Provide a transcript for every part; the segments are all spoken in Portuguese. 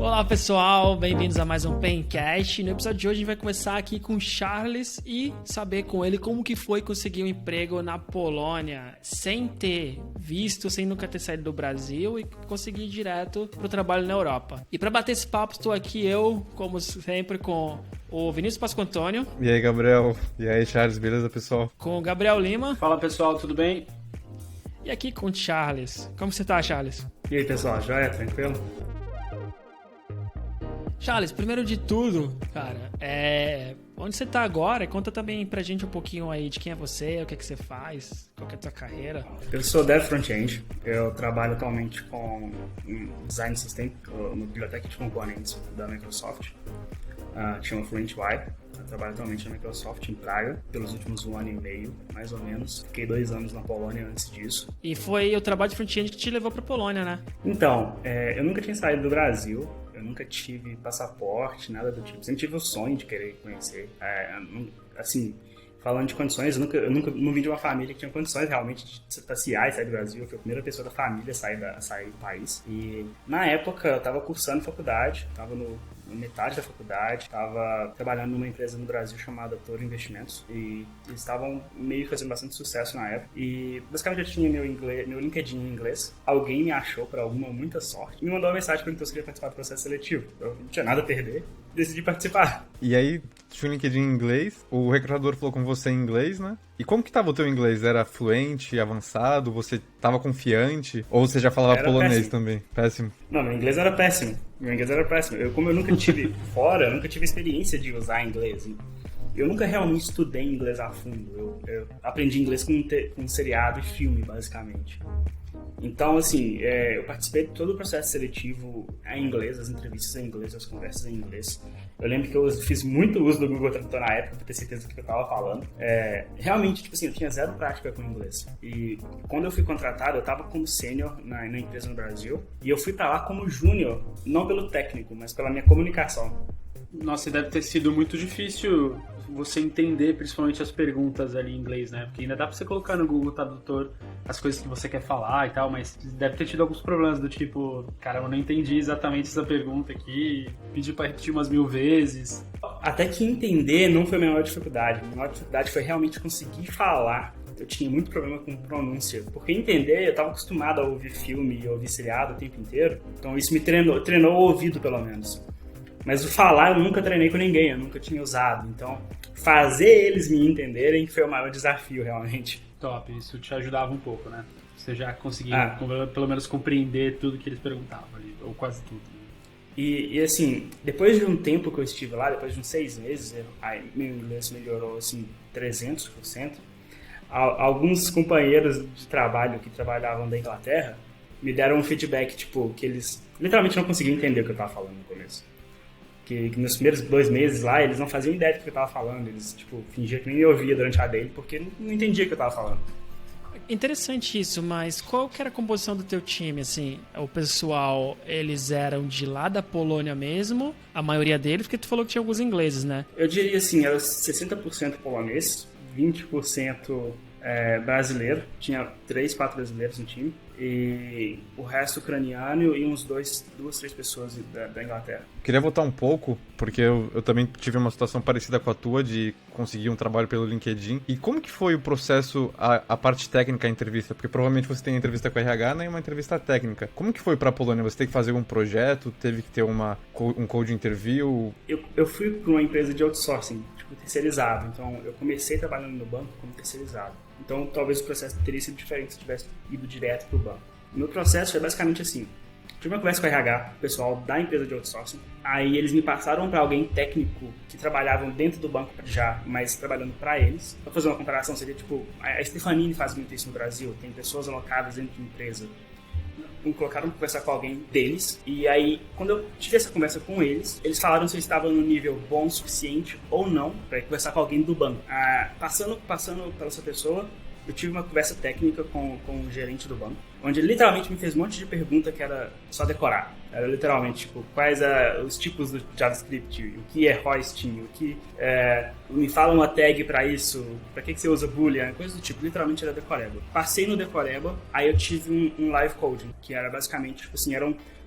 Olá pessoal, bem-vindos a mais um Pencast. No episódio de hoje a gente vai começar aqui com o Charles e saber com ele como que foi conseguir um emprego na Polônia sem ter visto, sem nunca ter saído do Brasil e conseguir ir direto pro trabalho na Europa. E para bater esse papo estou aqui eu, como sempre, com o Vinícius Pasco Antônio. E aí, Gabriel? E aí, Charles? Beleza, pessoal? Com o Gabriel Lima. Fala, pessoal, tudo bem? E aqui com o Charles. Como você tá, Charles? E aí, pessoal, joia? Tranquilo? Charles, primeiro de tudo, cara, onde você tá agora? Conta também pra gente um pouquinho aí de quem é você, o que é que você faz, qual que é a tua carreira. Eu sou Dev Front-End, eu trabalho atualmente com Design System no Biblioteca de Componentes da Microsoft, chama FluentUI. Eu trabalho atualmente na Microsoft em Praga pelos últimos 1 ano e meio, mais ou menos. Fiquei 2 anos na Polônia antes disso. E foi o trabalho de front-end que te levou pra Polônia, né? Então, eu nunca tinha saído do Brasil. Eu nunca tive passaporte, nada do tipo. Sempre tive o sonho de querer conhecer. Assim, falando de condições, eu nunca não vim de uma família que tinha condições realmente de se passear e sair do Brasil. Eu fui a primeira pessoa da família a sair do país. E na época eu estava cursando faculdade, estava na metade da faculdade, estava trabalhando numa empresa no Brasil chamada Toro Investimentos. E eles estavam meio fazendo bastante sucesso na época. E basicamente eu tinha meu LinkedIn em inglês. Alguém me achou, por muita sorte, e me mandou uma mensagem perguntando se eu queria participar do processo seletivo. Eu não tinha nada a perder, decidi participar. E aí, tinha um LinkedIn em inglês, o recrutador falou com você em inglês, né? E como que tava o teu inglês? Era fluente, avançado? Você tava confiante? Ou você já falava polonês péssimo. Também? Péssimo. Não, meu inglês era péssimo. Como eu nunca tive eu nunca tive experiência de usar inglês. Eu nunca realmente estudei inglês a fundo. Eu aprendi inglês com seriado e filme, basicamente. Então, assim, eu participei de todo o processo seletivo em inglês, as entrevistas em inglês, as conversas em inglês. Eu lembro que eu fiz muito uso do Google Tradutor na época, pra ter certeza do que eu tava falando. Realmente, tipo assim, eu tinha zero prática com inglês. E quando eu fui contratado, eu tava como sênior na empresa no Brasil. E eu fui pra lá como júnior, não pelo técnico, mas pela minha comunicação. Nossa, deve ter sido muito difícil você entender principalmente as perguntas ali em inglês, né? Porque ainda dá pra você colocar no Google Tradutor as coisas que você quer falar e tal, mas deve ter tido alguns problemas do tipo, cara, eu não entendi exatamente essa pergunta aqui, pedi pra repetir umas 1000 vezes. Até que entender não foi a minha maior dificuldade. A minha maior dificuldade foi realmente conseguir falar. Eu tinha muito problema com pronúncia, porque entender, eu estava acostumado a ouvir filme e ouvir seriado o tempo inteiro, então isso me treinou o ouvido pelo menos. Mas o falar eu nunca treinei com ninguém, eu nunca tinha usado. Então, fazer eles me entenderem foi o maior desafio, realmente. Top, isso te ajudava um pouco, né? Você já conseguia, pelo menos, compreender tudo que eles perguntavam ali, ou quase tudo. E assim, depois de um tempo que eu estive lá, depois de uns 6 meses, meu inglês melhorou, assim, 300%. Alguns companheiros de trabalho que trabalhavam da Inglaterra me deram um feedback, tipo, que eles literalmente não conseguiam entender o que eu estava falando no começo. Que nos primeiros 2 meses lá, eles não faziam ideia do que eu tava falando. Eles, fingiam que nem me ouvia durante a dele, porque não entendia o que eu tava falando. Interessante isso, mas qual que era a composição do teu time, assim? O pessoal, eles eram de lá da Polônia mesmo, a maioria deles, porque tu falou que tinha alguns ingleses, né? Eu diria assim, era 60% polonês, 20% brasileiro. Tinha 3, 4 brasileiros no time. E o resto ucraniano e uns 2, 3 pessoas da Inglaterra. Queria voltar um pouco, porque eu também tive uma situação parecida com a tua, de conseguir um trabalho pelo LinkedIn. E como que foi o processo, a parte técnica, a entrevista? Porque provavelmente você tem entrevista com a RH, né, e uma entrevista técnica. Como que foi pra Polônia? Você teve que fazer um projeto? Teve que ter um code interview? Eu fui para uma empresa de outsourcing, terceirizado. Então, eu comecei trabalhando no banco como terceirizado. Então, talvez o processo teria sido diferente se tivesse ido direto para o banco. O meu processo foi basicamente assim. Tive uma conversa com o RH, o pessoal da empresa de outsourcing. Aí eles me passaram para alguém técnico que trabalhavam dentro do banco já, mas trabalhando para eles. Para fazer uma comparação, seria tipo, a Stefanini faz muito isso no Brasil. Tem pessoas alocadas dentro de empresa. Me colocaram para conversar com alguém deles. E aí, quando eu tive essa conversa com eles, eles falaram se eu estava no nível bom o suficiente ou não para conversar com alguém do banco. Passando pela essa pessoa, eu tive uma conversa técnica com o gerente do banco. onde ele literalmente me fez um monte de pergunta que era só decorar. Era literalmente, tipo, quais os tipos do JavaScript, o que é hoisting, o que me fala uma tag pra isso, pra que você usa boolean, coisa do tipo, literalmente era decoreba. Passei no decoreba, aí eu tive um live coding, que era basicamente, tipo assim,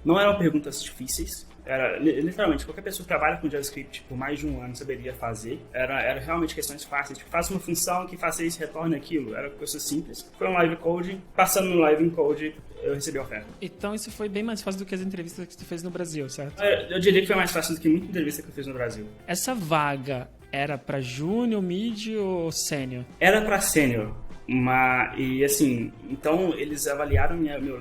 não eram perguntas difíceis, era literalmente qualquer pessoa que trabalha com JavaScript por mais de um ano saberia fazer. Era realmente questões fáceis, tipo, faça uma função que faça isso, retorne aquilo. Era coisa simples. Foi um live code, passando no live code, eu recebi a oferta. Então isso foi bem mais fácil do que as entrevistas que tu fez no Brasil, certo? Eu diria que foi mais fácil do que muita entrevista que eu fiz no Brasil. Essa vaga era pra júnior, mid ou sênior? Era pra sênior. E assim, então eles avaliaram meu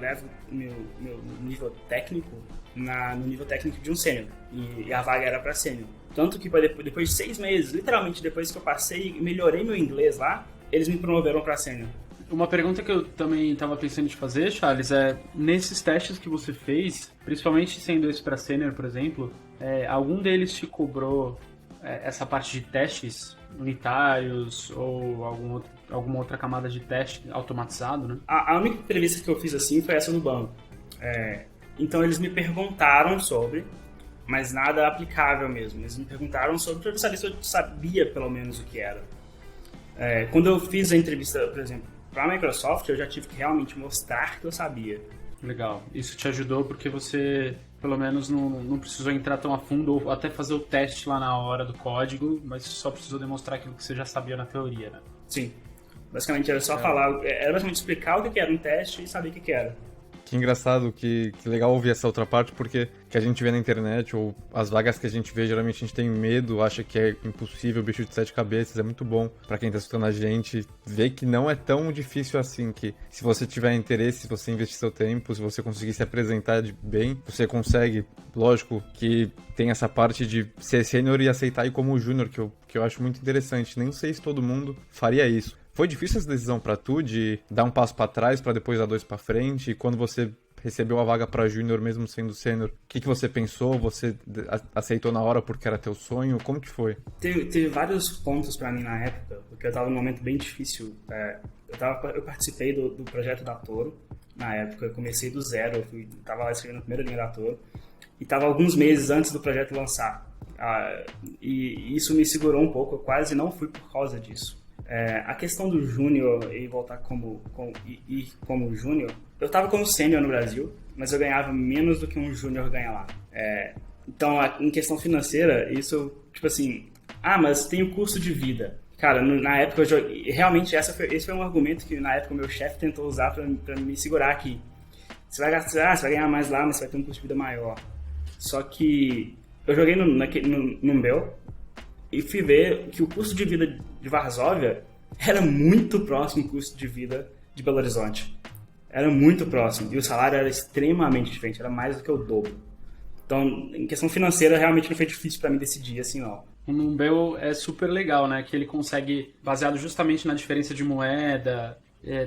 nível técnico no nível técnico de um sênior. E a vaga era pra sênior. Tanto que depois de 6 meses, literalmente depois que eu passei e melhorei meu inglês lá, eles me promoveram pra sênior. Uma pergunta que eu também estava pensando em te fazer, Charles, nesses testes que você fez, principalmente sendo esse para sênior, por exemplo, algum deles te cobrou essa parte de testes unitários ou alguma outra camada de teste automatizado, né? A única entrevista que eu fiz assim foi essa no banco. Então eles me perguntaram sobre, mas nada aplicável mesmo. Eles me perguntaram sobre para saber se eu sabia pelo menos o que era. Quando eu fiz a entrevista, por exemplo, para a Microsoft, eu já tive que realmente mostrar que eu sabia. Legal. Isso te ajudou porque você, pelo menos, não precisou entrar tão a fundo ou até fazer o teste lá na hora do código, mas só precisou demonstrar aquilo que você já sabia na teoria, né? Sim. Basicamente era só falar, era basicamente explicar o que era um teste e saber o que era. Que engraçado, que legal ouvir essa outra parte, porque que a gente vê na internet, ou as vagas que a gente vê, geralmente a gente tem medo, acha que é impossível, bicho de 7 cabeças, é muito bom pra quem tá escutando a gente, ver que não é tão difícil assim, que se você tiver interesse, se você investir seu tempo, se você conseguir se apresentar bem, você consegue, lógico, que tem essa parte de ser sênior e aceitar ir como júnior, que eu acho muito interessante, nem sei se todo mundo faria isso. Foi difícil essa decisão pra tu de dar um passo pra trás pra depois dar 2 pra frente? E quando você recebeu a vaga pra júnior, mesmo sendo sênior, o que você pensou? Você aceitou na hora porque era teu sonho? Como que foi? Teve vários pontos pra mim na época, porque eu tava num momento bem difícil. Eu participei do projeto da Toro. Na época, eu comecei do zero, tava lá escrevendo a primeira linha da Toro. E tava alguns meses antes do projeto lançar. E isso me segurou um pouco, eu quase não fui por causa disso. A questão do júnior e voltar como júnior, eu estava como sênior no Brasil, mas eu ganhava menos do que um júnior ganha lá. Então, em questão financeira, isso, tipo assim, mas tem o custo de vida. Cara, na época, realmente esse foi um argumento que na época o meu chefe tentou usar para me segurar aqui. Você vai ganhar mais lá, mas você vai ter um custo de vida maior. Só que eu joguei no Bel, e fui ver que o custo de vida de Varsóvia era muito próximo do custo de vida de Belo Horizonte. Era muito próximo. E o salário era extremamente diferente, era mais do que o dobro. Então, em questão financeira, realmente não foi difícil para mim decidir assim, não. O Numbeo é super legal, né? Que ele consegue, baseado justamente na diferença de moeda,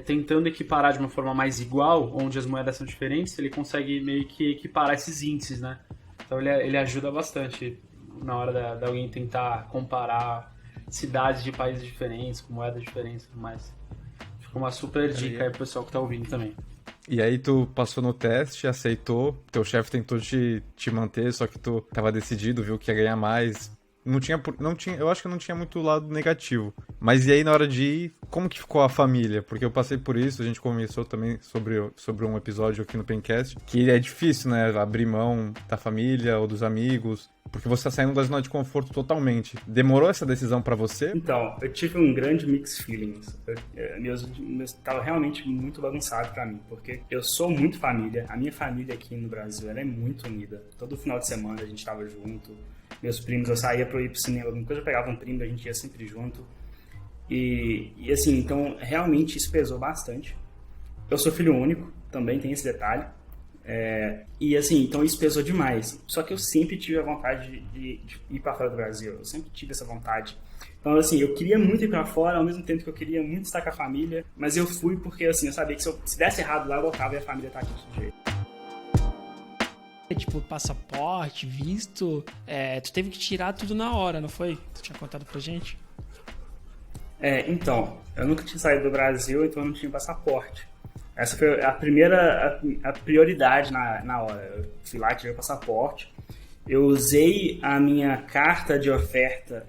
tentando equiparar de uma forma mais igual, onde as moedas são diferentes, ele consegue meio que equiparar esses índices, né? Então ele ajuda bastante na hora de alguém tentar comparar cidades de países diferentes, com moedas diferentes e tudo mais. Fica uma super dica aí pro pessoal que tá ouvindo também. E aí tu passou no teste, aceitou, teu chefe tentou te manter, só que tu tava decidido, viu que ia ganhar mais. Não tinha, eu acho que não tinha muito lado negativo. Mas e aí na hora de ir, como que ficou a família? Porque eu passei por isso, a gente conversou também sobre um episódio aqui no Pencast, que é difícil, né, abrir mão da família ou dos amigos, porque você tá saindo da zona de conforto totalmente. Demorou essa decisão pra você? Então, eu tive um grande mixed feelings. Tava realmente muito bagunçado pra mim, porque eu sou muito família. A minha família aqui no Brasil, ela é muito unida. Todo final de semana a gente tava junto. Meus primos, eu saía pra ir pro cinema, alguma coisa eu pegava um primo, a gente ia sempre junto. E assim, então realmente isso pesou bastante. Eu sou filho único, também tem esse detalhe. E assim, então isso pesou demais. Só que eu sempre tive a vontade de ir pra fora do Brasil. Eu sempre tive essa vontade. Então assim, eu queria muito ir pra fora, ao mesmo tempo que eu queria muito estar com a família. Mas eu fui porque assim, eu sabia que se desse errado lá, eu voltava e a família tá aqui de todo jeito. Tipo, passaporte, visto, tu teve que tirar tudo na hora, não foi? Tu tinha contado pra gente? Então, eu nunca tinha saído do Brasil, então eu não tinha passaporte. Essa foi a primeira, a prioridade na hora. Eu fui lá, tirei o passaporte. Eu usei a minha carta de oferta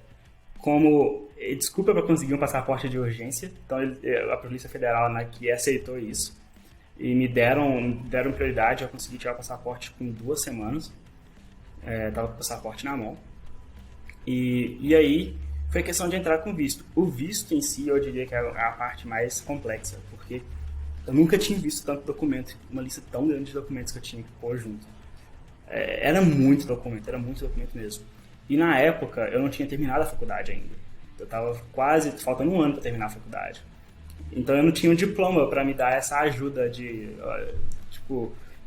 como desculpa para conseguir um passaporte de urgência. Então a Polícia Federal aqui aceitou isso. E me deram prioridade. Eu consegui tirar o passaporte com 2 semanas. Tava com o passaporte na mão. E aí foi questão de entrar com visto. O visto em si, eu diria que é a parte mais complexa, porque eu nunca tinha visto tanto documento, uma lista tão grande de documentos que eu tinha que pôr junto. Era muito documento mesmo. E na época eu não tinha terminado a faculdade ainda. Eu estava quase faltando 1 ano para terminar a faculdade. Então eu não tinha um diploma para me dar essa ajuda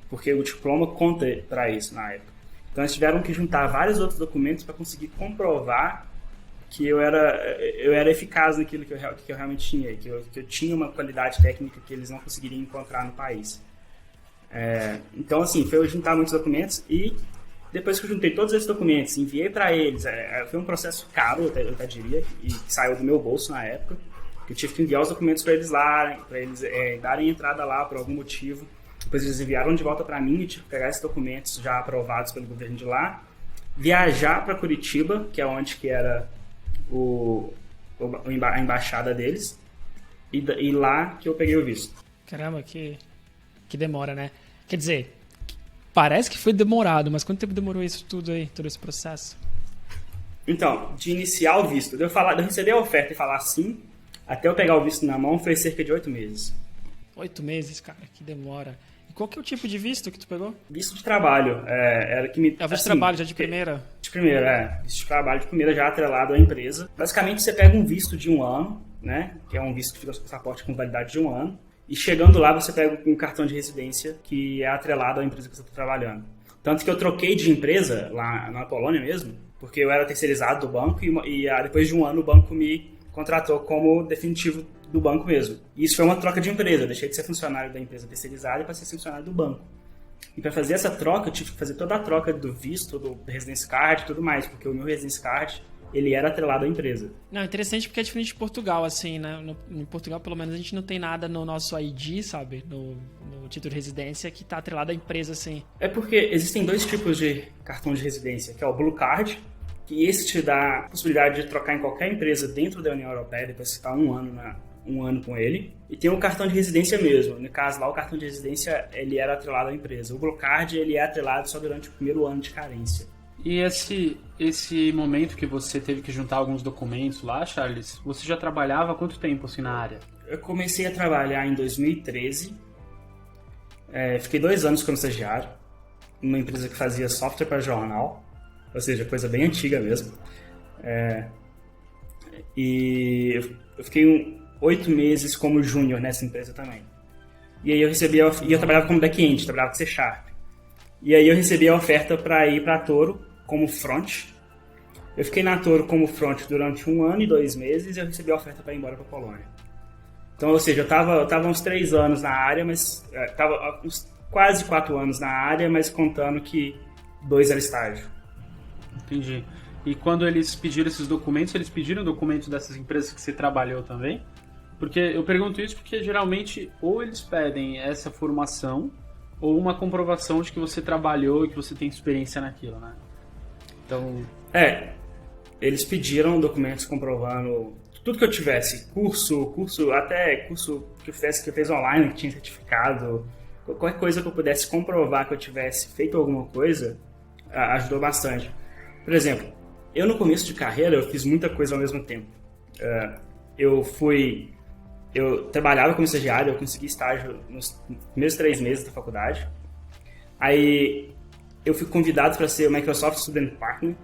porque o diploma conta para isso na época. Então eles tiveram que juntar vários outros documentos para conseguir comprovar que eu era eficaz naquilo que eu realmente tinha, que eu tinha uma qualidade técnica que eles não conseguiriam encontrar no país. Então, assim, foi eu juntar muitos documentos e depois que eu juntei todos esses documentos, enviei para eles, foi um processo caro, eu até diria, e que saiu do meu bolso na época, que eu tive que enviar os documentos para eles lá, para eles darem entrada lá por algum motivo. Depois eles enviaram de volta para mim e tive que pegar esses documentos já aprovados pelo governo de lá, viajar para Curitiba, que é onde que era a embaixada deles, e lá que eu peguei o visto. Caramba, que demora, né? Quer dizer, parece que foi demorado, mas quanto tempo demorou isso tudo aí, todo esse processo? Então, de iniciar o visto, de eu receber a oferta e falar sim, até eu pegar o visto na mão, foi cerca de 8 meses. 8 meses, cara, que demora. E qual que é o tipo de visto que tu pegou? Visto de trabalho. Era que me, visto de trabalho já de primeira? De primeira, visto de trabalho de primeira já atrelado à empresa. Basicamente, você pega um visto de 1 ano, né? Que é um visto que fica no seu passaporte com validade de 1 ano. E chegando lá, você pega um cartão de residência que é atrelado à empresa que você está trabalhando. Tanto que eu troquei de empresa lá na Polônia mesmo, porque eu era terceirizado do banco e depois de 1 ano o banco me contratou como definitivo do banco mesmo. E isso foi uma troca de empresa. Eu deixei de ser funcionário da empresa terceirizada e passei a ser funcionário do banco. E para fazer essa troca, eu tive que fazer toda a troca do visto, do Residence Card e tudo mais, porque o meu Residence Card, ele era atrelado à empresa. Não, interessante porque é diferente de Portugal, assim, né? Em Portugal, pelo menos, a gente não tem nada no nosso ID, sabe? No título de residência que tá atrelado à empresa, assim. É porque existem 2 tipos de cartão de residência, que é o Blue Card, que esse te dá a possibilidade de trocar em qualquer empresa dentro da União Europeia, depois que você está 1 ano com ele. E tem o cartão de residência mesmo. No caso lá, o cartão de residência, ele era atrelado à empresa. O Blue Card, ele é atrelado só durante o primeiro ano de carência. E esse momento que você teve que juntar alguns documentos lá, Charles, você já trabalhava há quanto tempo assim na área? Eu comecei a trabalhar em 2013. Fiquei 2 anos como estagiário, numa empresa que fazia software para jornal, ou seja, coisa bem antiga mesmo. E eu fiquei 8 meses como júnior nessa empresa também. E aí eu trabalhava como back-end, trabalhava com C#. E aí eu recebi a oferta para ir para a Toro como front. Eu fiquei na Toro como front durante 1 ano e 2 meses e eu recebi a oferta para ir embora para a Polônia. Então, ou seja, eu tava uns 3 anos na área, mas tava uns quase 4 anos na área, mas contando que 2 era estágio. Entendi. E quando eles pediram esses documentos, eles pediram documentos dessas empresas que você trabalhou também? Porque eu pergunto isso porque geralmente ou eles pedem essa formação ou uma comprovação de que você trabalhou e que você tem experiência naquilo, né? Então... eles pediram documentos comprovando tudo que eu tivesse, curso que eu fez online, que tinha certificado, qualquer coisa que eu pudesse comprovar que eu tivesse feito alguma coisa, ajudou bastante. Por exemplo, eu no começo de carreira, eu fiz muita coisa ao mesmo tempo. Eu trabalhava como estagiário, eu consegui estágio nos primeiros 3 meses da faculdade. Aí eu fui convidado para ser o Microsoft Student Partner,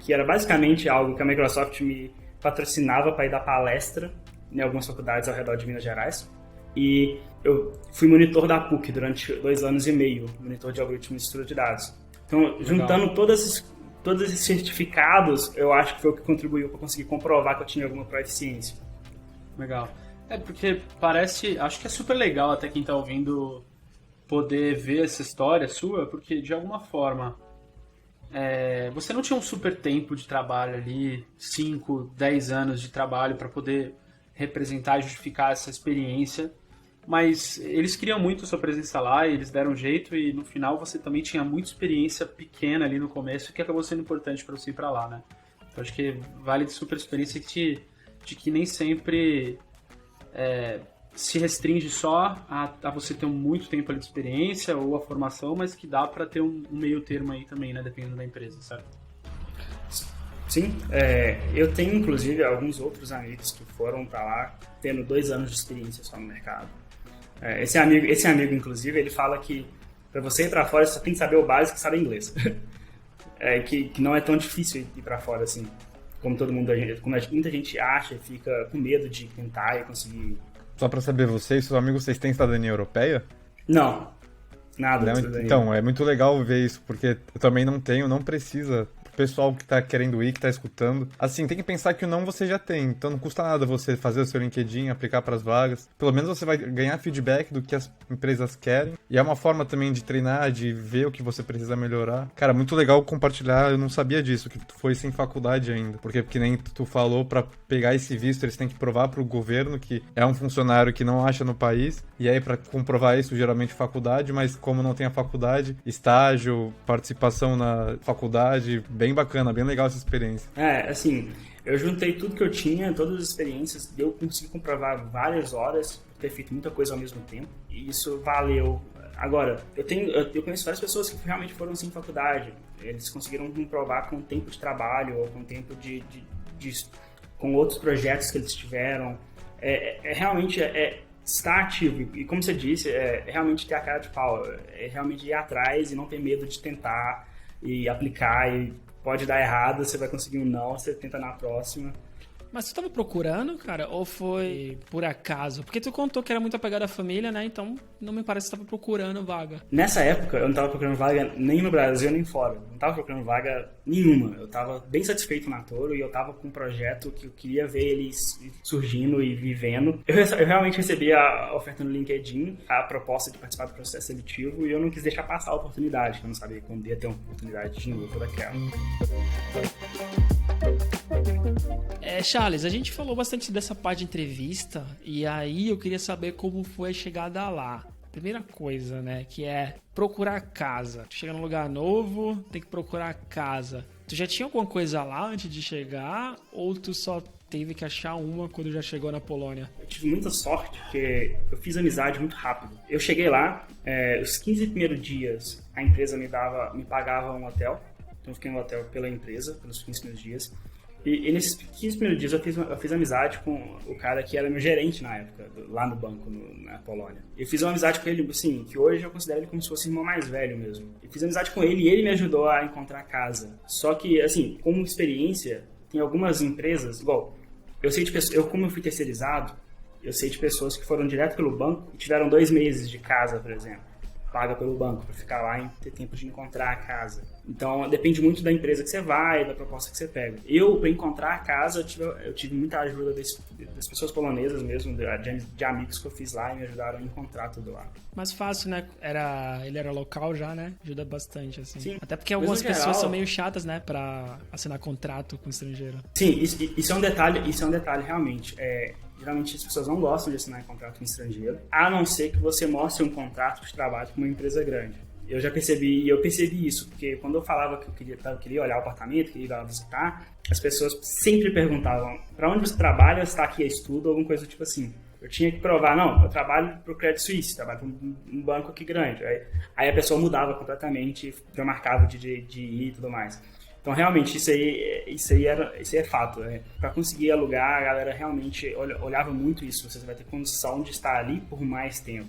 que era basicamente algo que a Microsoft me patrocinava para ir dar palestra em algumas faculdades ao redor de Minas Gerais. E eu fui monitor da PUC durante 2 anos e meio, monitor de algoritmos de estrutura de dados. Então, juntando todos esses certificados, eu acho que foi o que contribuiu para conseguir comprovar que eu tinha alguma proficiência. Legal. Porque acho que é super legal até quem tá ouvindo poder ver essa história sua, porque de alguma forma você não tinha um super tempo de trabalho ali, 5, 10 anos de trabalho para poder representar e justificar essa experiência Mas eles queriam muito a sua presença lá, e eles deram um jeito, e no final você também tinha muita experiência pequena ali no começo, que acabou sendo importante para você ir para lá, né? Então acho que vale de super experiência de que nem sempre se restringe só a você ter muito tempo ali de experiência ou a formação, mas que dá para ter um meio termo aí também, né? Dependendo da empresa, certo? Sim, eu tenho inclusive alguns outros amigos que foram para lá tendo 2 anos de experiência só no mercado. Esse amigo, inclusive, ele fala que para você ir para fora, você só tem que saber o básico e saber inglês. Que não é tão difícil ir para fora assim, como muita gente acha e fica com medo de tentar e conseguir. Só pra saber, seus amigos, vocês têm cidadania europeia? Não, nada. Não, então, é muito legal ver isso, porque eu também não tenho, não precisa. Pessoal que tá querendo ir, que tá escutando. Assim, tem que pensar que o não você já tem. Então não custa nada você fazer o seu LinkedIn, aplicar pras vagas. Pelo menos você vai ganhar feedback do que as empresas querem. E é uma forma também de treinar, de ver o que você precisa melhorar. Cara, muito legal compartilhar. Eu não sabia disso, que tu foi sem faculdade ainda. Porque nem tu falou, pra pegar esse visto, eles têm que provar pro governo que é um funcionário que não acha no país. E aí, pra comprovar isso, geralmente faculdade. Mas como não tem a faculdade, estágio, participação na faculdade, bem bacana, bem legal essa experiência. Assim, eu juntei tudo que eu tinha, todas as experiências, eu consegui comprovar várias horas, ter feito muita coisa ao mesmo tempo, e isso valeu. Agora, eu conheço várias pessoas que realmente foram sem faculdade, eles conseguiram comprovar com o tempo de trabalho, ou com o tempo com outros projetos que eles tiveram. Realmente estar ativo, e como você disse, realmente ter a cara de pau, realmente ir atrás e não ter medo de tentar e aplicar, e pode dar errado, você vai conseguir um não, você tenta na próxima. Mas tu tava procurando, cara, ou foi por acaso? Porque tu contou que era muito apegado à família, né? Então não me parece que tu tava procurando vaga. Nessa época, eu não tava procurando vaga nem no Brasil, nem fora. Eu não tava procurando vaga nenhuma. Eu tava bem satisfeito na Toro e eu tava com um projeto que eu queria ver ele surgindo e vivendo. Eu realmente recebi a oferta no LinkedIn, a proposta de participar do processo seletivo, e eu não quis deixar passar a oportunidade, que eu não sabia quando ia ter uma oportunidade de novo daquela. Charles, a gente falou bastante dessa parte de entrevista e aí eu queria saber como foi a chegada lá. Primeira coisa, né, que é procurar casa. Tu chega num lugar novo, tem que procurar casa. Tu já tinha alguma coisa lá antes de chegar ou tu só teve que achar uma quando já chegou na Polônia? Eu tive muita sorte porque eu fiz amizade muito rápido. Eu cheguei lá, os 15 primeiros dias a empresa me pagava um hotel. Então eu fiquei no hotel pela empresa, pelos 15 primeiros dias. E nesses 15 primeiros dias eu fiz amizade com o cara que era meu gerente na época, lá no banco, na Polônia. Eu fiz uma amizade com ele, assim, que hoje eu considero ele como se fosse irmão mais velho mesmo. Eu fiz amizade com ele e ele me ajudou a encontrar casa. Só que, assim, como experiência, tem algumas empresas, igual, eu sei de pessoas, como eu fui terceirizado, eu sei de pessoas que foram direto pelo banco e tiveram 2 meses de casa, por exemplo, paga pelo banco, para ficar lá e ter tempo de encontrar a casa. Então, depende muito da empresa que você vai, da proposta que você pega. Para encontrar a casa, eu tive muita ajuda das pessoas polonesas mesmo, de amigos que eu fiz lá e me ajudaram a encontrar tudo lá. Mais fácil, né? Ele era local já, né? Ajuda bastante, assim. Sim. Até porque algumas pessoas são meio chatas, né? Pra assinar contrato com estrangeiro. Sim, isso é um detalhe realmente. Geralmente as pessoas não gostam de assinar contrato com estrangeiro, a não ser que você mostre um contrato de trabalho com uma empresa grande. Eu percebi isso, porque quando eu falava que eu queria olhar o apartamento, queria ir lá visitar, as pessoas sempre perguntavam, para onde você trabalha, você está aqui a estudo, alguma coisa tipo assim. Eu tinha que provar, não, eu trabalho para o Credit Suisse, trabalho para um banco aqui grande. Aí a pessoa mudava completamente, já marcava de ir e tudo mais. Então, realmente, isso aí é fato. Para conseguir alugar, a galera realmente olhava muito isso. Você vai ter condição de estar ali por mais tempo.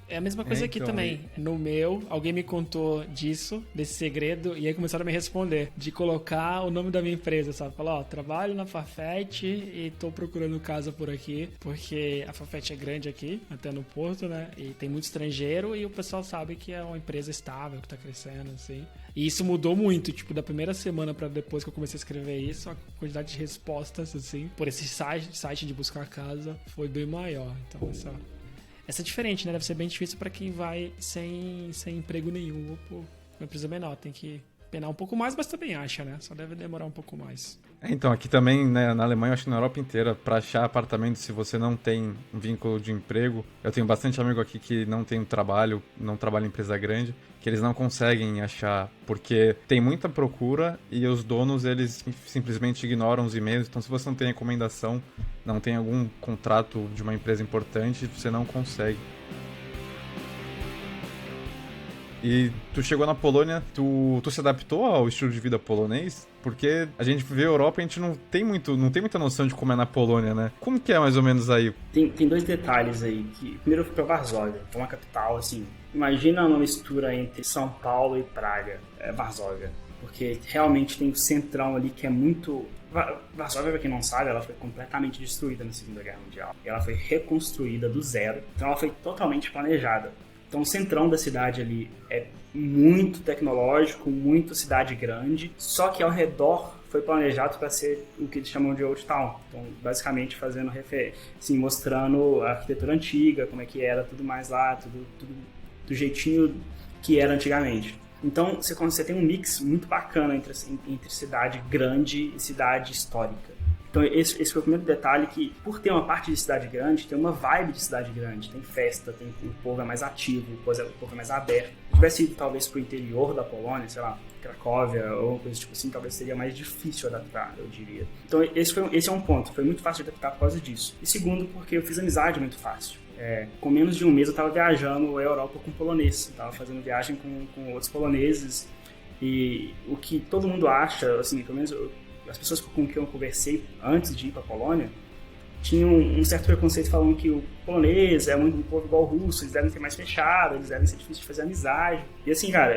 É a mesma coisa aqui também. No meu, alguém me contou desse segredo, e aí começaram a me responder, de colocar o nome da minha empresa, sabe? Falar, trabalho na Farfetch e tô procurando casa por aqui, porque a Farfetch é grande aqui, até no Porto, né? E tem muito estrangeiro, e o pessoal sabe que é uma empresa estável, que tá crescendo, assim. E isso mudou muito, tipo, da primeira semana pra depois que eu comecei a escrever isso, a quantidade de respostas, assim, por esse site de buscar casa foi bem maior. Então, essa é diferente, né? Deve ser bem difícil pra quem vai sem emprego nenhum ou por uma empresa menor. Tem que penar um pouco mais, mas também acha, né? Só deve demorar um pouco mais. Então, aqui também, né, na Alemanha, eu acho que na Europa inteira, pra achar apartamento, se você não tem um vínculo de emprego, eu tenho bastante amigo aqui que não tem trabalho, não trabalha em empresa grande, que eles não conseguem achar, porque tem muita procura e os donos, eles simplesmente ignoram os e-mails. Então, se você não tem recomendação, não tem algum contrato de uma empresa importante, você não consegue. E tu chegou na Polônia, tu se adaptou ao estilo de vida polonês? Porque a gente vê a Europa e a gente não tem muita noção de como é na Polônia, né? Como que é mais ou menos aí? Tem dois detalhes aí. Primeiro eu fui pra Varsóvia, que é uma capital, assim. Imagina uma mistura entre São Paulo e Praga, Varsóvia. Porque realmente tem o centrão ali que é muito... Varsóvia, pra quem não sabe, ela foi completamente destruída na Segunda Guerra Mundial. E ela foi reconstruída do zero. Então ela foi totalmente planejada. Então o centrão da cidade ali é muito tecnológico, muito cidade grande, só que ao redor foi planejado para ser o que eles chamam de Old Town. Então, basicamente fazendo assim, mostrando a arquitetura antiga, como é que era tudo mais lá, tudo do jeitinho que era antigamente. Então você tem um mix muito bacana entre cidade grande e cidade histórica. Então esse foi o primeiro detalhe, que por ter uma parte de cidade grande, tem uma vibe de cidade grande, tem festa, o povo é mais ativo, o povo é mais aberto. Se tivesse ido talvez pro interior da Polônia, sei lá, Cracóvia ou uma coisa tipo assim, talvez seria mais difícil adaptar, eu diria. Então esse é um ponto, foi muito fácil de adaptar por causa disso. E segundo, porque eu fiz amizade muito fácil. Com menos de um mês eu estava viajando a Europa com polonês, estava fazendo viagem com outros poloneses, e o que todo mundo acha, assim, pelo menos as pessoas com quem eu conversei antes de ir para a Polônia tinham um certo preconceito falando que o polonês é muito um povo igual ao russo, eles devem ser mais fechados, eles devem ser difíceis de fazer amizade. E assim, cara,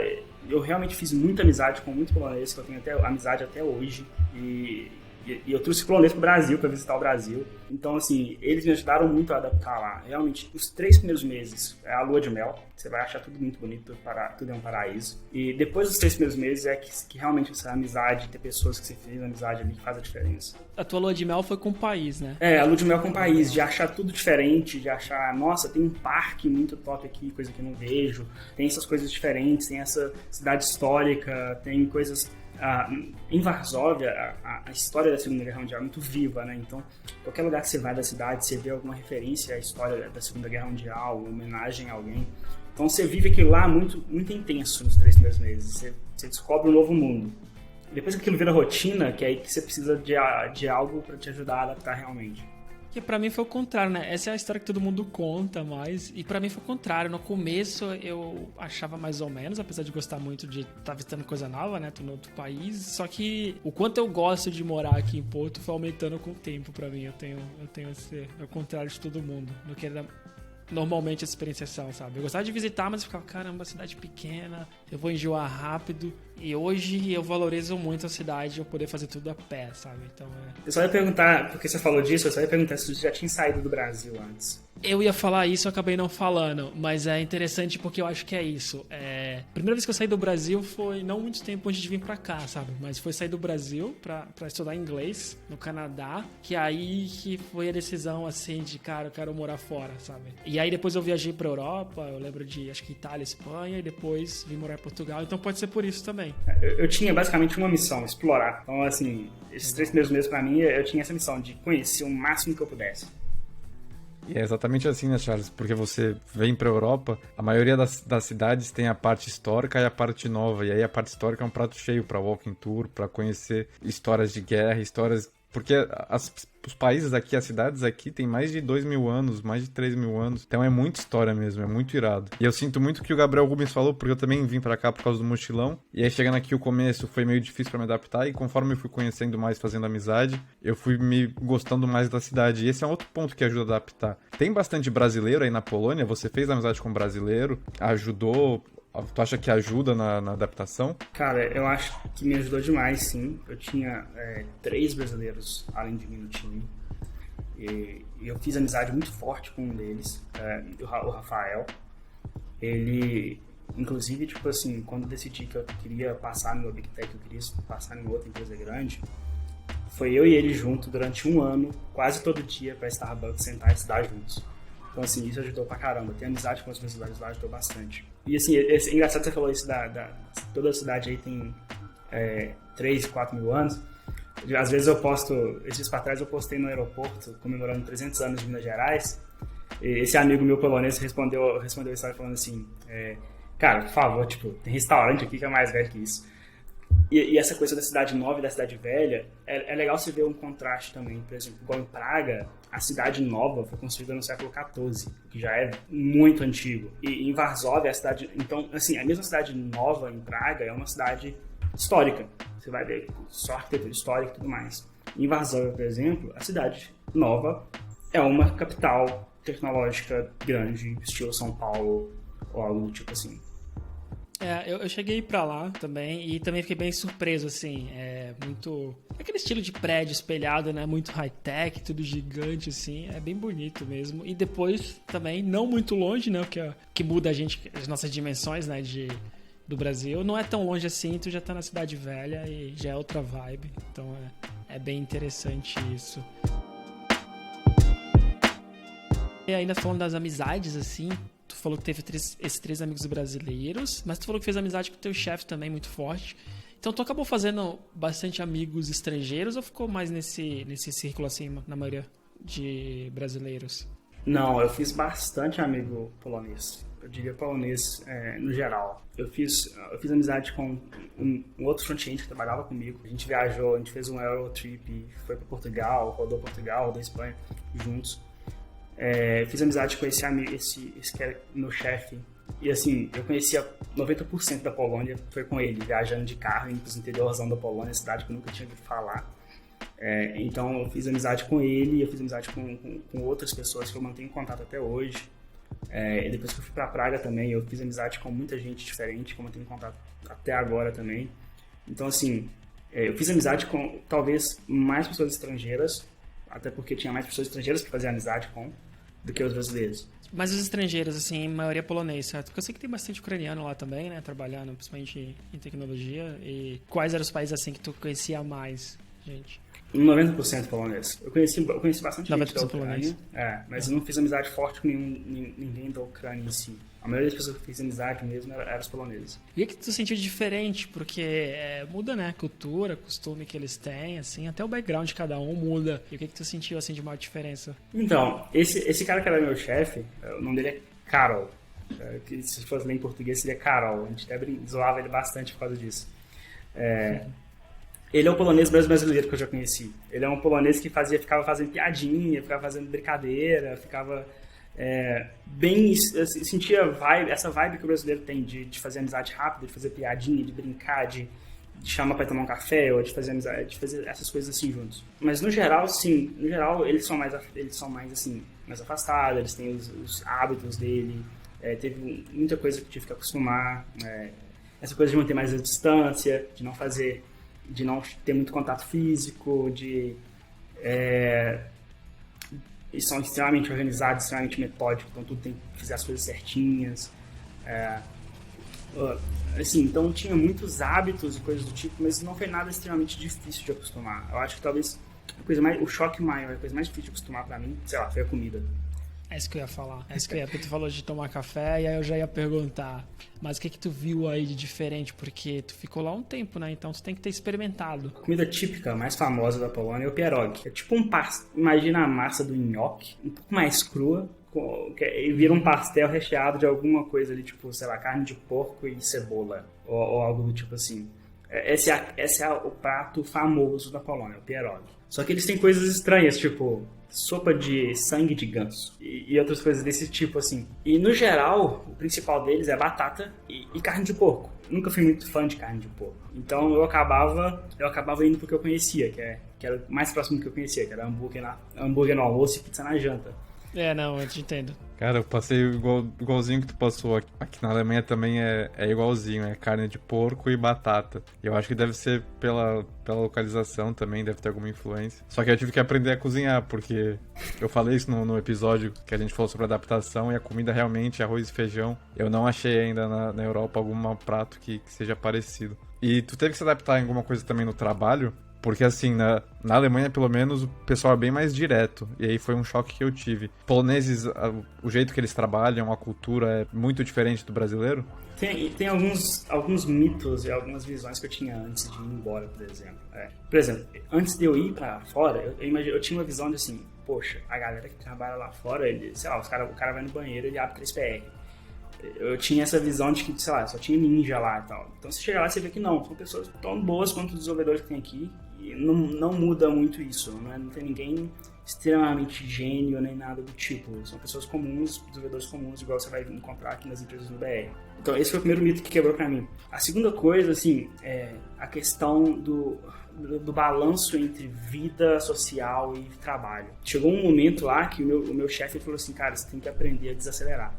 eu realmente fiz muita amizade com muitos poloneses, que eu tenho amizade até hoje, e eu trouxe polonês pro Brasil, para visitar o Brasil. Então, assim, eles me ajudaram muito a adaptar lá. Realmente, os 3 primeiros meses é a lua de mel. Você vai achar tudo muito bonito, tudo é um paraíso. E depois dos 3 primeiros meses é que realmente essa amizade, ter pessoas que você fez amizade ali, que faz a diferença. A tua lua de mel foi com o país, né? A lua de mel com o país, de achar tudo diferente, de achar, nossa, tem um parque muito top aqui, coisa que eu não vejo. Tem essas coisas diferentes, tem essa cidade histórica, tem coisas... em Varsóvia, a história da Segunda Guerra Mundial é muito viva, né? Então, qualquer lugar que você vai da cidade, você vê alguma referência à história da Segunda Guerra Mundial, uma homenagem a alguém. Então, você vive aquilo lá muito, muito intenso nos 3 primeiros meses. Você descobre um novo mundo. Depois que aquilo vira rotina, que é aí que você precisa de algo para te ajudar a adaptar realmente. Que pra mim foi o contrário, né? Essa é a história que todo mundo conta, e pra mim foi o contrário. No começo eu achava mais ou menos, apesar de gostar muito de estar visitando coisa nova, né? Tô em outro país. Só que o quanto eu gosto de morar aqui em Porto foi aumentando com o tempo pra mim. Eu tenho esse... É o contrário de todo mundo. No que era normalmente a experienciação, sabe? Eu gostava de visitar, mas eu ficava, caramba, cidade pequena, eu vou enjoar rápido. E hoje eu valorizo muito a cidade e eu poder fazer tudo a pé, sabe? Então Eu só ia perguntar, porque você falou disso, eu só ia perguntar se você já tinha saído do Brasil antes. Eu ia falar isso, eu acabei não falando, mas é interessante porque eu acho que é isso. Primeira vez que eu saí do Brasil foi não muito tempo antes de vir pra cá, sabe? Mas foi sair do Brasil pra estudar inglês no Canadá, que aí que foi a decisão, assim, de, cara, eu quero morar fora, sabe? E aí depois eu viajei pra Europa, eu lembro de, acho que Itália, Espanha, e depois vim morar em Portugal, então pode ser por isso também. Eu tinha basicamente uma missão, explorar. Então, assim, esses 3 primeiros meses pra mim, eu tinha essa missão de conhecer o máximo que eu pudesse. E é exatamente assim, né, Charles? Porque você vem pra Europa, a maioria das cidades tem a parte histórica e a parte nova. E aí a parte histórica é um prato cheio pra walking tour, pra conhecer histórias de guerra, histórias... Porque os países aqui, as cidades aqui, tem mais de 2.000 anos, mais de 3.000 anos. Então é muita história mesmo, é muito irado. E eu sinto muito o que o Gabriel Rubens falou, porque eu também vim pra cá por causa do mochilão. E aí chegando aqui o começo foi meio difícil pra me adaptar. E conforme eu fui conhecendo mais, fazendo amizade, eu fui me gostando mais da cidade. E esse é um outro ponto que ajuda a adaptar. Tem bastante brasileiro aí na Polônia, você fez amizade com brasileiro, ajudou... Tu acha que ajuda na adaptação? Cara, eu acho que me ajudou demais, sim. Eu tinha 3 brasileiros além de mim no time. E eu fiz amizade muito forte com um deles, o Rafael. Ele, inclusive, tipo assim, quando eu decidi que eu queria passar no Big Tech, eu queria passar em outra empresa grande, foi eu e ele junto durante 1 ano, quase todo dia, pra Starbucks, sentar e estudar juntos. Então, assim, isso ajudou pra caramba. Ter amizade com as universidades lá ajudou bastante. E, assim, é engraçado que você falou isso toda a cidade aí tem 3, 4 mil anos. Às vezes eu posto, esses dias pra trás eu postei no aeroporto comemorando 300 anos de Minas Gerais. E esse amigo meu polonês respondeu a história falando assim, cara, por favor, tipo, tem restaurante aqui que é mais velho que isso. E essa coisa da cidade nova e da cidade velha, é legal você ver um contraste também. Por exemplo, igual em Praga, a cidade nova foi construída no século XIV, que já é muito antigo. E em Varsóvia, a cidade... Então, assim, a mesma cidade nova em Praga é uma cidade histórica. Você vai ver só arquitetura histórica e tudo mais. Em Varsóvia, por exemplo, a cidade nova é uma capital tecnológica grande, estilo São Paulo, ou algo do tipo assim. Eu cheguei pra lá também e também fiquei bem surpreso, assim, muito... Aquele estilo de prédio espelhado, né, muito high-tech, tudo gigante, assim, é bem bonito mesmo. E depois também, não muito longe, né, que muda as nossas dimensões, né, do Brasil, não é tão longe assim, tu já tá na cidade velha e já é outra vibe, então é bem interessante isso. E ainda falando das amizades, assim... Tu falou que teve esses 3 amigos brasileiros, mas tu falou que fez amizade com o teu chefe também, muito forte. Então tu acabou fazendo bastante amigos estrangeiros ou ficou mais nesse círculo assim, na maioria de brasileiros? Não, eu fiz bastante amigo polonês. Eu diria polonês no geral. Eu fiz amizade com um outro front-end que trabalhava comigo. A gente viajou, a gente fez um Eurotrip, foi para Portugal, rodou Espanha juntos. Fiz amizade com esse amigo, esse que era meu chefe. E assim, eu conhecia 90% da Polônia, foi com ele, viajando de carro, indo para o interiorzão da Polônia, cidade que eu nunca tinha ouvido falar. Então eu fiz amizade com ele, eu fiz amizade com outras pessoas que eu mantenho contato até hoje. E depois que eu fui para Praga também, eu fiz amizade com muita gente diferente, que eu mantenho contato até agora também. Então assim, eu fiz amizade com talvez mais pessoas estrangeiras, até porque tinha mais pessoas estrangeiras que faziam amizade com do que os brasileiros. Mas os estrangeiros, assim, maioria polonês, certo? Porque eu sei que tem bastante ucraniano lá também, né? Trabalhando, principalmente em tecnologia. E quais eram os países, assim, que tu conhecia mais, gente? 90% polonês. Eu conheci bastante gente da Ucrânia, polonês. Mas eu não fiz amizade forte com ninguém da Ucrânia em si. A maioria das pessoas que eu fiz amizade mesmo eram os poloneses. E o que tu sentiu de diferente? Porque muda, né? Cultura, costume que eles têm, assim, até o background de cada um muda. E o que tu sentiu, assim, de maior diferença? Então, esse cara que era meu chefe, o nome dele é Karol. Que se fosse ler em português seria Karol. A gente até zoava ele bastante por causa disso. Ele é o polonês mais brasileiro que eu já conheci. Ele é um polonês que ficava fazendo piadinha, ficava fazendo brincadeira, ficava bem... sentia essa vibe que o brasileiro tem de fazer amizade rápida, de fazer piadinha, de brincar, de chamar pra tomar um café, ou de fazer amizade, de fazer essas coisas assim juntos. Mas no geral, sim. No geral, eles são mais assim, mais afastados, eles têm os hábitos dele. Teve muita coisa que eu tive que acostumar. Essa coisa de manter mais a distância, de não ter muito contato físico, eles são extremamente organizados, extremamente metódicos, então tudo tem que fazer as coisas certinhas. Assim, então tinha muitos hábitos e coisas do tipo, mas não foi nada extremamente difícil de acostumar. Eu acho que talvez o choque maior, a coisa mais difícil de acostumar pra mim, sei lá, foi a comida. É isso que eu ia falar. Porque tu falou de tomar café e aí eu já ia perguntar. Mas o que tu viu aí de diferente? Porque tu ficou lá um tempo, né? Então tu tem que ter experimentado. A comida típica, mais famosa da Polônia é o pierogi. É tipo imagina a massa do nhoque, um pouco mais crua, e vira um pastel recheado de alguma coisa ali, tipo, sei lá, carne de porco e cebola, ou algo do tipo assim. Esse é o prato famoso da Polônia, o pierogi. Só que eles têm coisas estranhas, tipo sopa de sangue de ganso e outras coisas desse tipo, assim. E, no geral, o principal deles é batata e carne de porco. Nunca fui muito fã de carne de porco. Então, eu acabava indo pro que eu conhecia, que era o mais próximo do que eu conhecia, que era hambúrguer no almoço e pizza na janta. Não, eu te entendo. Cara, eu passei igualzinho que tu passou. Aqui na Alemanha também é igualzinho, é carne de porco e batata. Eu acho que deve ser pela localização também, deve ter alguma influência. Só que eu tive que aprender a cozinhar, porque eu falei isso no episódio que a gente falou sobre adaptação, e a comida realmente, arroz e feijão, eu não achei ainda na Europa algum prato que seja parecido. E tu teve que se adaptar em alguma coisa também no trabalho? Porque assim, na Alemanha, pelo menos, o pessoal é bem mais direto. E aí foi um choque que eu tive. Poloneses, o jeito que eles trabalham, a cultura é muito diferente do brasileiro? Tem alguns mitos e algumas visões que eu tinha antes de ir embora, por exemplo. Por exemplo, antes de eu ir pra fora, eu tinha uma visão de assim, poxa, a galera que trabalha lá fora, sei lá, o cara vai no banheiro e ele abre 3PR. Eu tinha essa visão de que, sei lá, só tinha ninja lá e tal. Então você chega lá e você vê que não, são pessoas tão boas quanto os desenvolvedores que tem aqui e não muda muito isso, não tem ninguém extremamente gênio nem nada do tipo. São pessoas comuns, desenvolvedores comuns, igual você vai encontrar aqui nas empresas no BR. Então esse foi o primeiro mito que quebrou pra mim. A segunda coisa, assim, é a questão do balanço entre vida social e trabalho. Chegou um momento lá que o meu chefe falou assim, cara, você tem que aprender a desacelerar.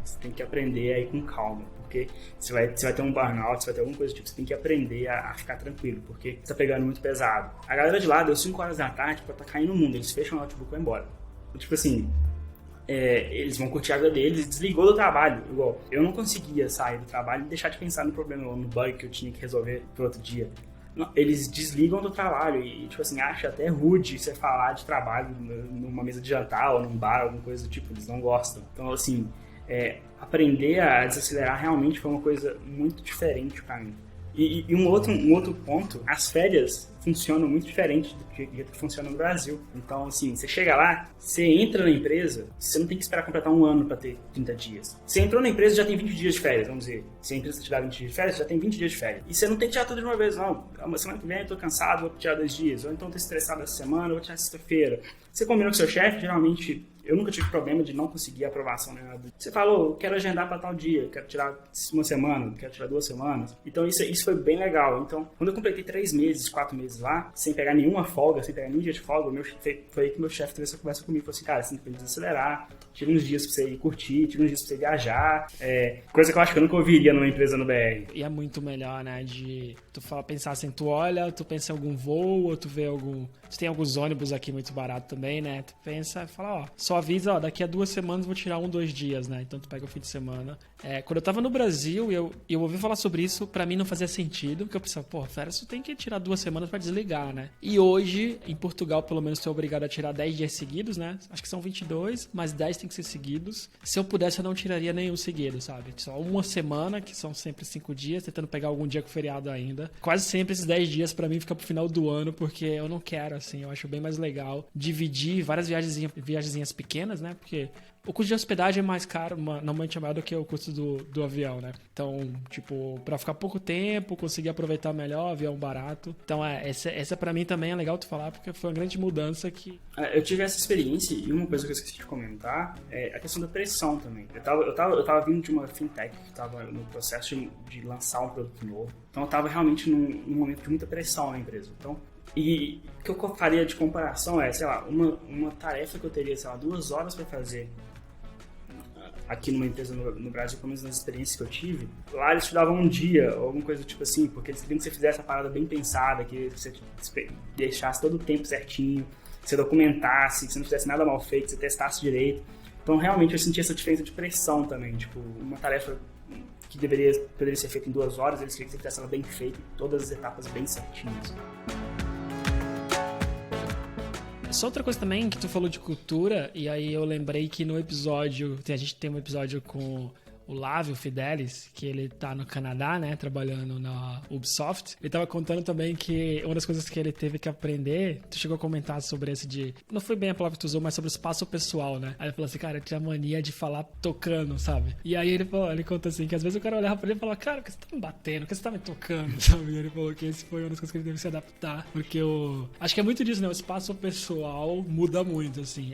Você tem que aprender a ir com calma, porque você vai ter um burnout, você vai ter alguma coisa do tipo, você tem que aprender a ficar tranquilo, porque você tá pegando muito pesado. A galera de lá deu 5 horas da tarde pra tá caindo no mundo, eles fecham o notebook e vão embora. Tipo assim, eles vão curtir a vida deles, desligou do trabalho, igual. Eu não conseguia sair do trabalho e deixar de pensar no problema, no bug que eu tinha que resolver pro outro dia. Não, eles desligam do trabalho e, tipo assim, acha até rude você falar de trabalho numa mesa de jantar ou num bar, alguma coisa do tipo, eles não gostam. Então, assim, aprender a desacelerar realmente foi uma coisa muito diferente para mim. E um outro ponto, as férias funcionam muito diferente do que funciona no Brasil. Então, assim, você chega lá, você entra na empresa, você não tem que esperar completar um ano para ter 30 dias. Você entrou na empresa, já tem 20 dias de férias, vamos dizer. Se a empresa te dá 20 dias de férias, já tem 20 dias de férias. E você não tem que tirar tudo de uma vez, não. Uma semana que vem eu tô cansado, vou tirar 2 dias. Ou então tô estressado essa semana, vou tirar sexta-feira. Você combinou com seu chefe, geralmente... Eu nunca tive problema de não conseguir aprovação nem nada. Você falou, quero agendar para tal dia, quero tirar uma semana, quero tirar 2 semanas. Então isso foi bem legal. Então, quando eu completei 3 meses, 4 meses lá, sem pegar nenhuma folga, sem pegar nenhum dia de folga, foi aí que meu chefe teve essa conversa comigo. Falou assim, cara, você tem que desacelerar, tira uns dias pra você ir curtir, tira uns dias pra você viajar. Coisa que eu acho que eu nunca ouviria numa empresa no BR. E é muito melhor, né, de tu pensar assim, tu olha, tu pensa em algum voo, ou tu vê algum... Tu tem alguns ônibus aqui muito barato também, né? Tu pensa e fala, só avisa, daqui a 2 semanas eu vou tirar 2 dias, né? Então tu pega o fim de semana. Quando eu tava no Brasil e eu ouvi falar sobre isso, pra mim não fazia sentido, porque eu pensava, férias tu tem que tirar 2 semanas pra desligar, né? E hoje, em Portugal, pelo menos tu é obrigado a tirar 10 dias seguidos, né? Acho que são 22, mas 10 tem que ser seguidos. Se eu pudesse, eu não tiraria nenhum seguido, sabe? Só uma semana, que são sempre 5 dias, tentando pegar algum dia com feriado ainda. Quase sempre esses 10 dias pra mim fica pro final do ano, porque eu não quero, assim, eu acho bem mais legal dividir várias viagenzinhas pequenas, né? Porque o custo de hospedagem é mais caro, normalmente é maior do que o custo do avião, né? Então, tipo, pra ficar pouco tempo, conseguir aproveitar melhor, avião barato. Então, essa pra mim também é legal tu falar, porque foi uma grande mudança que... Eu tive essa experiência e uma coisa que eu esqueci de comentar é a questão da pressão também. Eu tava vindo de uma fintech que tava no processo de lançar um produto novo. Então, eu tava realmente num momento de muita pressão na empresa. Então, e o que eu faria de comparação é, sei lá, uma tarefa que eu teria, sei lá, 2 horas para fazer aqui numa empresa no Brasil, pelo menos nas experiências que eu tive, lá eles te davam um dia, ou alguma coisa do tipo assim, porque eles queriam que você fizesse a parada bem pensada, que você deixasse todo o tempo certinho, que você documentasse, que você não fizesse nada mal feito, que você testasse direito. Então, realmente, eu senti essa diferença de pressão também, tipo, uma tarefa que poderia ser feita em 2 horas, eles queriam que você fizesse ela bem feita, todas as etapas bem certinhas. Só outra coisa também, que tu falou de cultura, e aí eu lembrei que no episódio, a gente tem um episódio com o Lávio Fidelis, que ele tá no Canadá, né, trabalhando na Ubisoft. Ele tava contando também que uma das coisas que ele teve que aprender, tu chegou a comentar sobre esse de... Não foi bem a palavra que tu usou, mas sobre o espaço pessoal, né? Aí ele falou assim, cara, eu tinha mania de falar tocando, sabe? E aí ele conta assim, que às vezes o cara olhava pra ele e falava, cara, por que você tá me batendo? Por que você tá me tocando? Sabe? E ele falou que esse foi uma das coisas que ele teve que se adaptar, porque acho que é muito disso, né? O espaço pessoal muda muito, assim.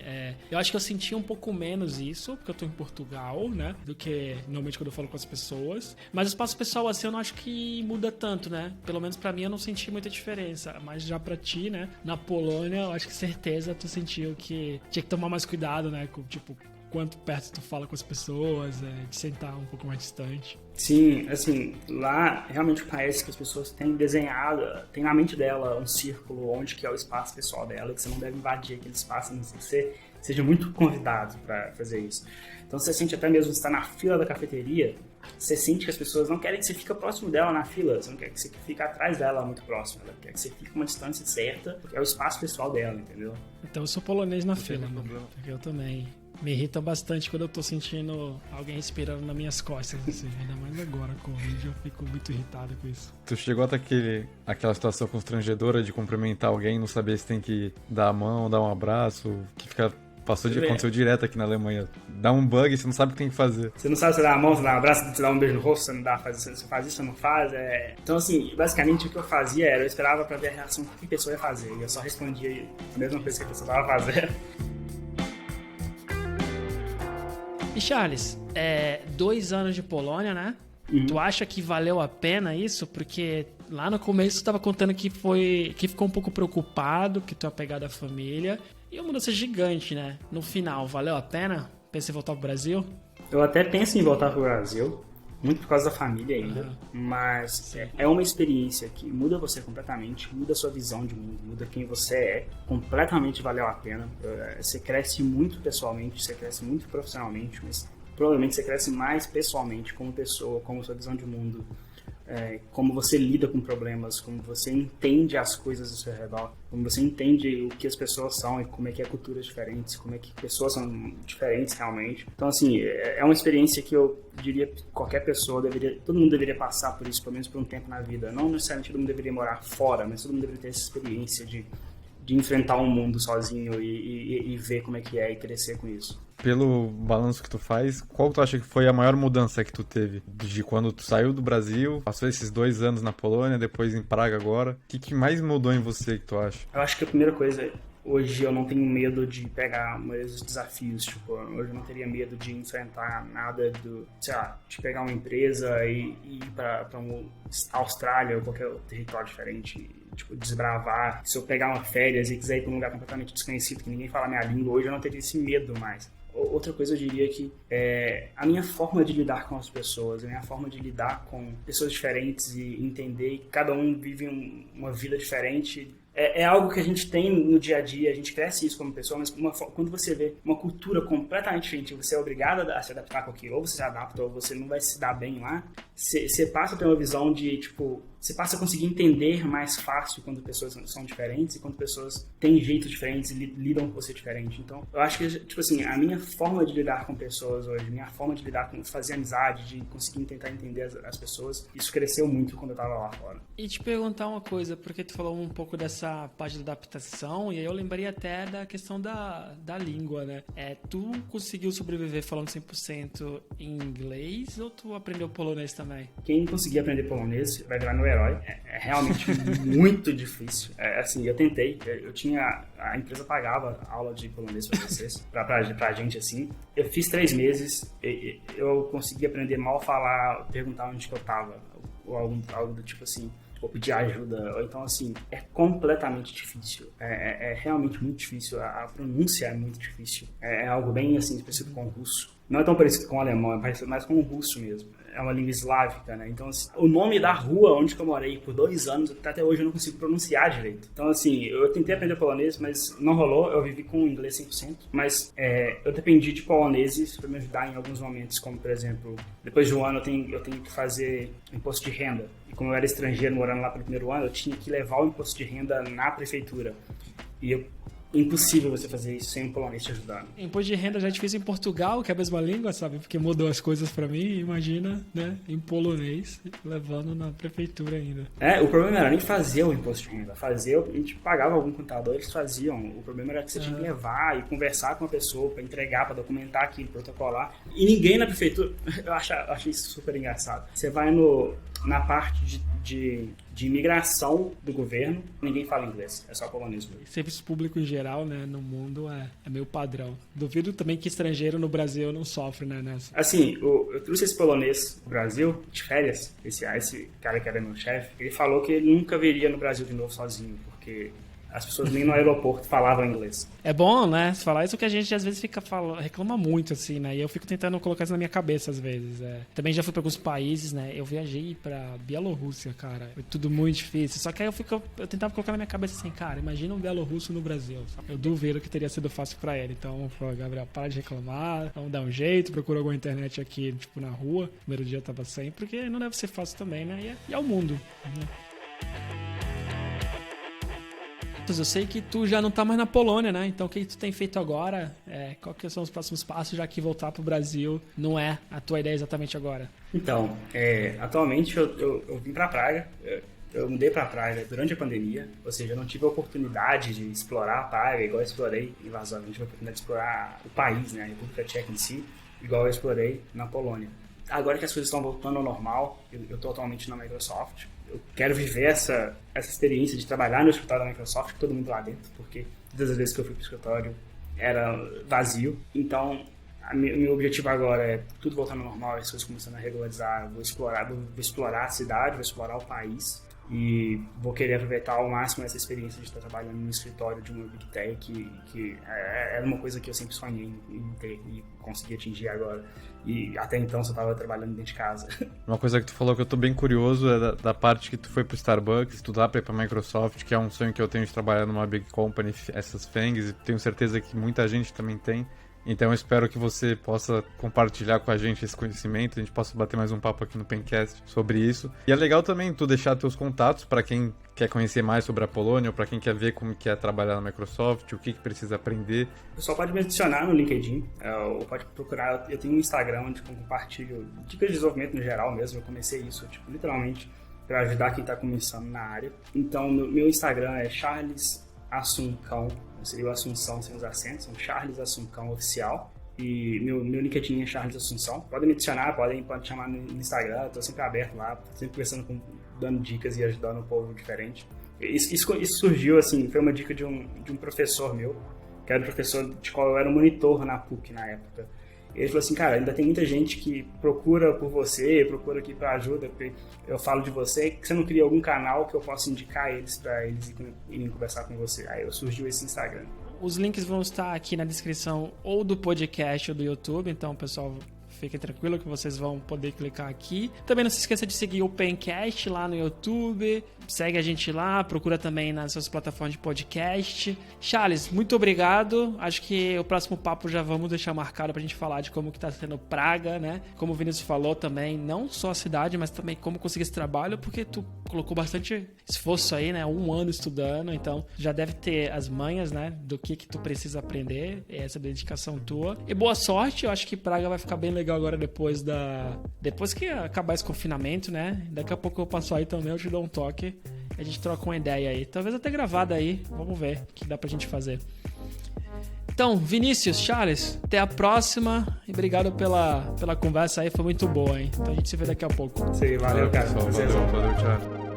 Eu acho que eu senti um pouco menos isso, porque eu tô em Portugal, né? Do que normalmente quando eu falo com as pessoas. Mas o espaço pessoal, assim, eu não acho que muda tanto, né? Pelo menos pra mim eu não senti muita diferença. Mas já pra ti, né? Na Polônia, eu acho que certeza tu sentiu que tinha que tomar mais cuidado, né? Com, tipo, quanto perto tu fala com as pessoas, de sentar um pouco mais distante. Sim, assim, lá realmente parece que as pessoas têm desenhado, tem na mente dela um círculo onde que é o espaço pessoal dela, que você não deve invadir aquele espaço, a não ser que você seja muito convidado para fazer isso. Então você sente até mesmo estar na fila da cafeteria, você sente que as pessoas não querem que você fique próximo dela na fila, você não quer que você fique atrás dela muito próximo, ela quer que você fique uma distância certa, porque é o espaço pessoal dela, entendeu? Então eu sou polonês na fila, mano. Porque eu também. Me irrita bastante quando eu tô sentindo alguém respirando nas minhas costas, assim. Ainda mais agora, com o vídeo, eu fico muito irritado com isso. Tu chegou até aquela situação constrangedora de cumprimentar alguém, não saber se tem que dar a mão, dar um abraço, que aconteceu direto aqui na Alemanha. Dá um bug, você não sabe o que tem que fazer. Você não sabe se dá a mão, se dá um abraço, se dá um beijo no rosto, você faz isso, você não faz. Então, assim, basicamente o que eu fazia era, eu esperava pra ver a reação que a pessoa ia fazer. E eu só respondia a mesma coisa que a pessoa tava fazendo. E Charles, 2 anos de Polônia, né? Tu acha que valeu a pena isso? Porque lá no começo tu tava contando que ficou um pouco preocupado, que tu é apegado à família. E uma mudança gigante, né? No final, valeu a pena? Pensa em voltar pro Brasil? Eu até penso em voltar pro Brasil, muito por causa da família ainda, mas é uma experiência que muda você completamente, muda a sua visão de mundo, muda quem você é, completamente valeu a pena. Você cresce muito pessoalmente, você cresce muito profissionalmente, mas provavelmente você cresce mais pessoalmente como pessoa, como sua visão de mundo, como você lida com problemas, como você entende as coisas ao seu redor, como você entende o que as pessoas são e como é que é culturas diferentes, como é que pessoas são diferentes realmente. Então, assim, é uma experiência que eu diria que qualquer pessoa todo mundo deveria passar por isso, pelo menos por um tempo na vida. Não necessariamente todo mundo deveria morar fora, mas todo mundo deveria ter essa experiência de enfrentar um mundo sozinho e ver como é que é e crescer com isso. Pelo balanço que tu faz, qual tu acha que foi a maior mudança que tu teve? De quando tu saiu do Brasil, passou esses 2 anos na Polônia, depois em Praga agora. O que mais mudou em você que tu acha? Eu acho que a primeira coisa, hoje eu não tenho medo de pegar mais desafios, tipo, hoje eu não teria medo de enfrentar nada de pegar uma empresa e ir pra Austrália ou qualquer outro território diferente, tipo, desbravar. Se eu pegar uma férias e quiser ir pra um lugar completamente desconhecido, que ninguém fala a minha língua, hoje eu não teria esse medo mais. Outra coisa eu diria que a minha forma de lidar com as pessoas, a minha forma de lidar com pessoas diferentes e entender que cada um vive uma vida diferente, é algo que a gente tem no dia a dia, a gente cresce isso como pessoa, mas quando você vê uma cultura completamente diferente, você é obrigado a se adaptar com aquilo, ou você se adapta ou você não vai se dar bem lá, você passa a ter uma visão de, tipo, você passa a conseguir entender mais fácil quando pessoas são diferentes e quando pessoas têm jeitos diferentes e lidam com você diferente. Então, eu acho que, tipo assim, a minha forma de lidar com pessoas hoje, minha forma de lidar com fazer amizade, de conseguir tentar entender as pessoas, isso cresceu muito quando eu tava lá fora. E te perguntar uma coisa, porque tu falou um pouco dessa parte da adaptação, e aí eu lembrei até da questão da língua, né? Tu conseguiu sobreviver falando 100% em inglês ou tu aprendeu polonês também? Quem conseguir aprender polonês vai virar meu herói. É realmente muito difícil. Assim, eu tentei, a empresa pagava aula de polonês pra vocês, pra gente, assim. Eu fiz 3 meses, eu consegui aprender mal falar, perguntar onde que eu tava, ou algo do tipo assim, ou pedir ajuda, ou então assim, é completamente difícil, é realmente muito difícil, a pronúncia é muito difícil, é algo bem assim, parecido com o russo. Não é tão parecido com o alemão, é parecido mais com o russo mesmo. É uma língua eslávica, né? Então, assim, o nome da rua onde que eu morei por 2 anos, até hoje eu não consigo pronunciar direito. Então, assim, eu tentei aprender polonês, mas não rolou. Eu vivi com inglês 100%. Mas eu dependi de poloneses para me ajudar em alguns momentos, como, por exemplo, depois de um ano eu tenho que fazer imposto de renda. E como eu era estrangeiro morando lá pelo primeiro ano, eu tinha que levar o imposto de renda na prefeitura. E impossível você fazer isso sem um polonês te ajudando. Imposto de renda já é difícil em Portugal, que é a mesma língua, sabe? Porque mudou as coisas pra mim, imagina, né? Em polonês, levando na prefeitura ainda. O problema não era nem fazer o imposto de renda. A gente pagava algum contador, eles faziam. O problema era que você tinha que levar e conversar com a pessoa pra entregar, pra documentar aquilo, protocolar. E ninguém na prefeitura... Eu achei isso super engraçado. Você vai na parte de imigração do governo, ninguém fala inglês, é só polonês mesmo. Serviço público em geral, né, no mundo é meio padrão. Duvido também que estrangeiro no Brasil não sofre, né, nessa. Assim, eu trouxe esse polonês do Brasil, de férias, esse cara que era meu chefe, ele falou que ele nunca viria no Brasil de novo sozinho, porque As pessoas nem no aeroporto falavam inglês. É bom, né? Falar isso que a gente às vezes reclama muito, assim, né? E eu fico tentando colocar isso na minha cabeça às vezes. Também já fui para alguns países, né? Eu viajei pra Bielorrússia, cara. Foi tudo muito difícil. Só que aí eu tentava colocar na minha cabeça assim, cara, imagina um bielorrusso no Brasil. Sabe? Eu duvido que teria sido fácil pra ele. Então, Gabriel, para de reclamar, vamos dar um jeito, procura alguma internet aqui, tipo, na rua. O primeiro dia eu tava sem, porque não deve ser fácil também, né? E é o mundo, né? Eu sei que tu já não tá mais na Polônia, né? Então o que tu tem feito agora? Qual que são os próximos passos, já que voltar pro Brasil não é a tua ideia exatamente agora? Então, atualmente eu vim pra Praga. Eu mudei pra Praga durante a pandemia, ou seja, eu não tive a oportunidade de explorar a Praga, igual eu explorei em Varsóvia. Eu tive a oportunidade de explorar o país, né? A República Tcheca em si, igual eu explorei na Polônia. Agora que as coisas estão voltando ao normal, eu tô atualmente na Microsoft. Eu quero viver essa experiência de trabalhar no escritório da Microsoft, com todo mundo lá dentro, porque todas as vezes que eu fui pro escritório era vazio. Então, meu objetivo agora é tudo voltando ao normal, as coisas começando a regularizar. Vou explorar a cidade, vou explorar o país e vou querer aproveitar ao máximo essa experiência de estar trabalhando no escritório de uma Big Tech, que era uma coisa que eu sempre sonhei em ter e consegui atingir agora. E até então só estava trabalhando dentro de casa. Uma coisa que tu falou que eu tô bem curioso é da parte que tu foi pro Starbucks, estudar pra ir pra Microsoft, que é um sonho que eu tenho de trabalhar numa big company, essas FANGs, e tenho certeza que muita gente também tem. Então eu espero que você possa compartilhar com a gente esse conhecimento, a gente possa bater mais um papo aqui no Pencast sobre isso. E é legal também tu deixar teus contatos para quem quer conhecer mais sobre a Polônia, ou para quem quer ver como que é trabalhar na Microsoft, o que precisa aprender. O pessoal pode me adicionar no LinkedIn, ou pode procurar, eu tenho um Instagram onde eu compartilho dicas de desenvolvimento no geral mesmo. Eu comecei isso, literalmente, para ajudar quem está começando na área. Então, meu Instagram é Charles Assuncão, seria o Assunção sem os acentos, são Charles Assuncão Oficial. E meu LinkedIn é Charles Assunção. Podem me adicionar, podem chamar no Instagram, eu tô sempre aberto lá, sempre conversando, dando dicas e ajudando um povo diferente. Isso surgiu, assim, foi uma dica de um professor meu, que era o professor de qual eu era um monitor na PUC na época. Ele falou assim, cara, ainda tem muita gente que procura por você, procura aqui para ajuda, porque eu falo de você, que você não cria algum canal que eu possa indicar eles para eles irem conversar com você. Aí surgiu esse Instagram. Os links vão estar aqui na descrição ou do podcast ou do YouTube, então, pessoal, fiquem tranquilo que vocês vão poder clicar aqui. Também não se esqueça de seguir o Pencast lá no YouTube. Segue a gente lá, procura também nas suas plataformas de podcast. Charles, muito obrigado. Acho que o próximo papo já vamos deixar marcado pra gente falar de como que tá sendo Praga, né? Como o Vinícius falou também, não só a cidade, mas também como conseguir esse trabalho, porque tu colocou bastante esforço aí, né? 1 ano estudando, então já deve ter as manhas, né? Do que tu precisa aprender, essa dedicação tua. E boa sorte, eu acho que Praga vai ficar bem legal agora depois que acabar esse confinamento, né? Daqui a pouco eu passo aí também, eu te dou um toque. A gente troca uma ideia aí. Talvez até gravada aí. Vamos ver o que dá pra gente fazer. Então, Vinícius, Charles, até a próxima. E obrigado pela conversa aí. Foi muito boa, hein? Então a gente se vê daqui a pouco. Sim, valeu, cara. Pessoal, valeu, tchau.